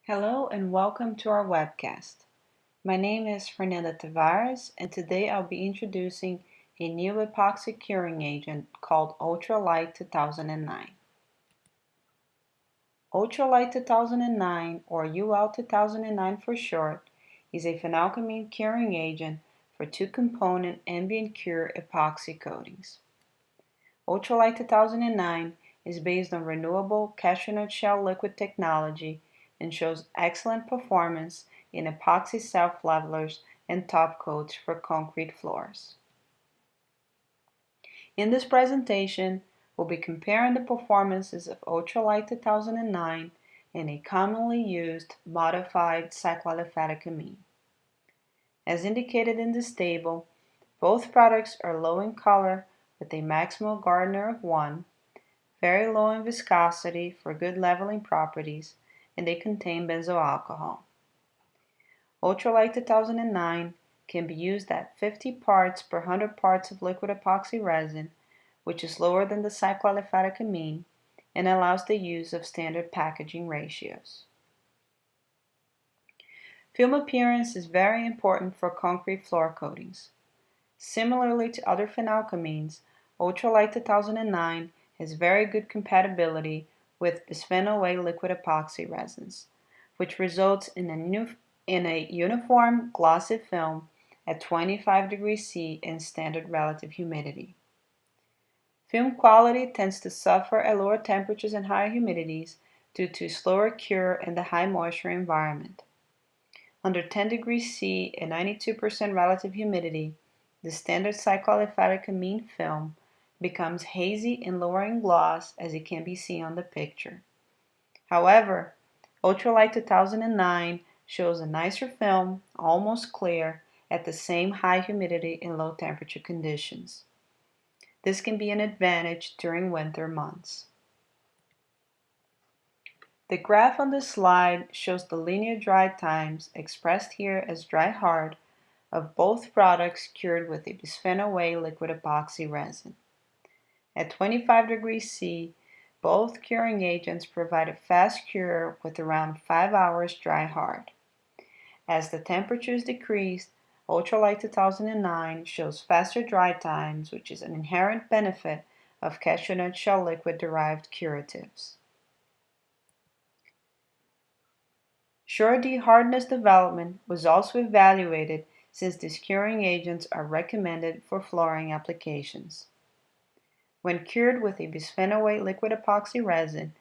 Hello and welcome to our webcast. My name is Fernanda Tavares and today I'll be introducing a new epoxy curing agent called Ultra LITE 2009. Ultra LITE 2009, or UL 2009 for short, is a phenolphthalein curing agent for two-component ambient cure epoxy coatings. Ultra LITE 2009 is based on renewable cashew nut shell liquid technology and shows excellent performance in epoxy self-levelers and top coats for concrete floors. In this presentation, we'll be comparing the performances of Ultra LITE 2009 and a commonly used modified cycloaliphatic amine. As indicated in this table, both products are low in color with a maximal Gardner of 1, very low in viscosity for good leveling properties, and they contain benzoyl alcohol. Ultra LITE 2009 can be used at 50 parts per 100 parts of liquid epoxy resin, which is lower than the cycloaliphatic amine and allows the use of standard packaging ratios. Film appearance is very important for concrete floor coatings. Similarly to other phenolcamines, Ultra LITE 2009 has very good compatibility with bisphenol A liquid epoxy resins, which results in a uniform glossy film at 25 degrees C and standard relative humidity. Film quality tends to suffer at lower temperatures and higher humidities due to slower cure in the high moisture environment. Under 10 degrees C and 92% relative humidity, the standard cycloaliphatic amine film becomes hazy and lower in gloss, as it can be seen on the picture. However, Ultra LITE 2009 shows a nicer film, almost clear, at the same high humidity and low temperature conditions. This can be an advantage during winter months. The graph on this slide shows the linear dry times, expressed here as dry hard, of both products cured with a bisphenol A liquid epoxy resin. At 25 degrees C, both curing agents provide a fast cure with around 5 hours dry hard. As the temperatures decrease, Ultra LITE 2009 shows faster dry times, which is an inherent benefit of cashew nut shell liquid derived curatives. Sure-D hardness development was also evaluated since these curing agents are recommended for flooring applications. When cured with a bisphenol A liquid epoxy resin,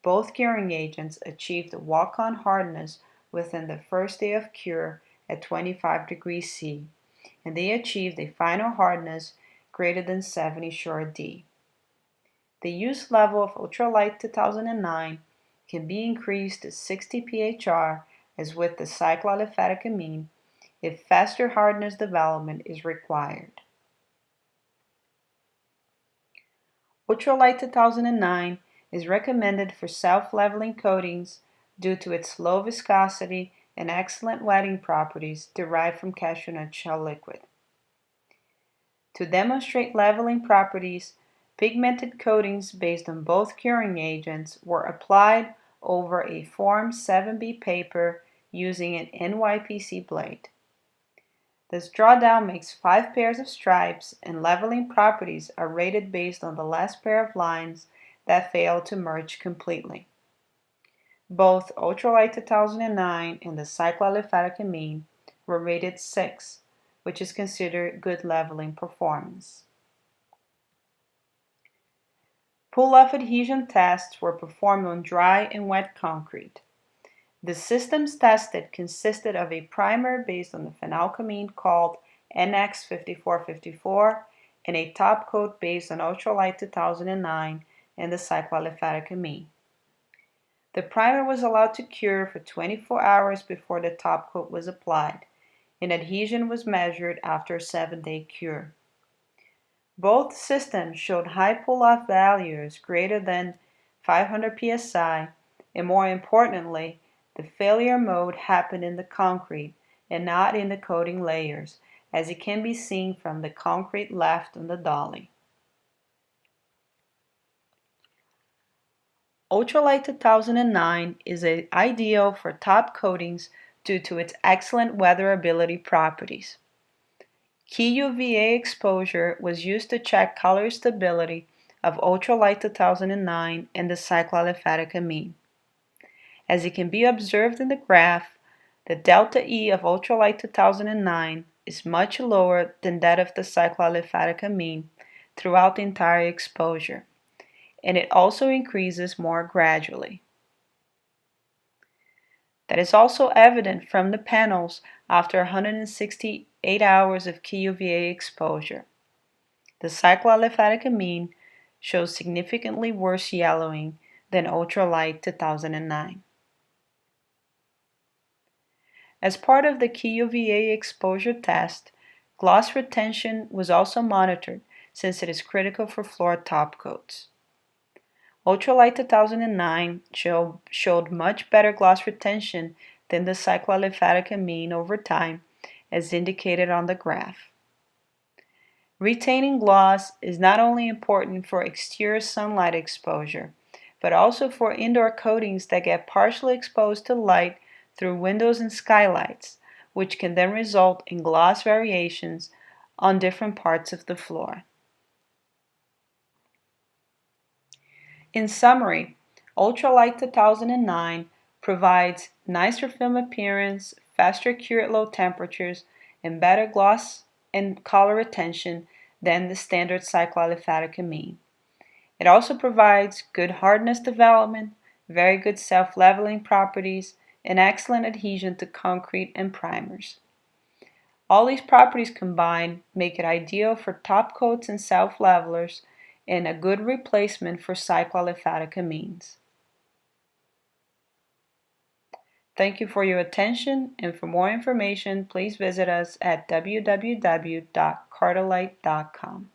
both curing agents achieved a walk-on hardness within the first day of cure at 25 degrees C, and they achieved a final hardness greater than 70 Sure-D. The use level of Ultra LITE 2009 can be increased to 60 pHr as with the cycloaliphatic amine if faster hardness development is required. Ultra LITE 2009 is recommended for self-leveling coatings due to its low viscosity and excellent wetting properties derived from cashew nut shell liquid. To demonstrate leveling properties, pigmented coatings based on both curing agents were applied over a Form 7B paper using an NYPC blade. This drawdown makes 5 pairs of stripes, and leveling properties are rated based on the last pair of lines that fail to merge completely. Both Ultra LITE 2009 and the cycloaliphatic amine were rated 6, which is considered good leveling performance. Pull-off adhesion tests were performed on dry and wet concrete. The systems tested consisted of a primer based on the phenolcamine called NX5454 and a top coat based on Ultra LITE 2009 and the cycloaliphatic amine. The primer was allowed to cure for 24 hours before the top coat was applied, and adhesion was measured after a 7-day cure. Both systems showed high pull-off values greater than 500 psi, and more importantly, the failure mode happened in the concrete and not in the coating layers, as it can be seen from the concrete left on the dolly. Ultra LITE 2009 is ideal for top coatings due to its excellent weatherability properties. Key UVA exposure was used to check color stability of Ultra LITE 2009 and the cycloaliphatic amine. As it can be observed in the graph, the delta E of Ultra LITE 2009 is much lower than that of the cycloaliphatic amine throughout the entire exposure, and it also increases more gradually. That is also evident from the panels after 168 hours of key UVA exposure. The cycloaliphatic amine shows significantly worse yellowing than Ultra LITE 2009. As part of the key UVA exposure test, gloss retention was also monitored since it is critical for floor top coats. Ultra LITE 2009 showed much better gloss retention than the cycloaliphatic amine over time, as indicated on the graph. Retaining gloss is not only important for exterior sunlight exposure, but also for indoor coatings that get partially exposed to light through windows and skylights, which can then result in gloss variations on different parts of the floor. In summary, Ultra LITE 2009 provides nicer film appearance, faster cure at low temperatures, and better gloss and color retention than the standard cycloaliphatic amine. It also provides good hardness development, very good self-leveling properties, and excellent adhesion to concrete and primers. All these properties combined make it ideal for top coats and self-levelers and a good replacement for cycloaliphatic amines. Thank you for your attention, and for more information, please visit us at www.cartolite.com.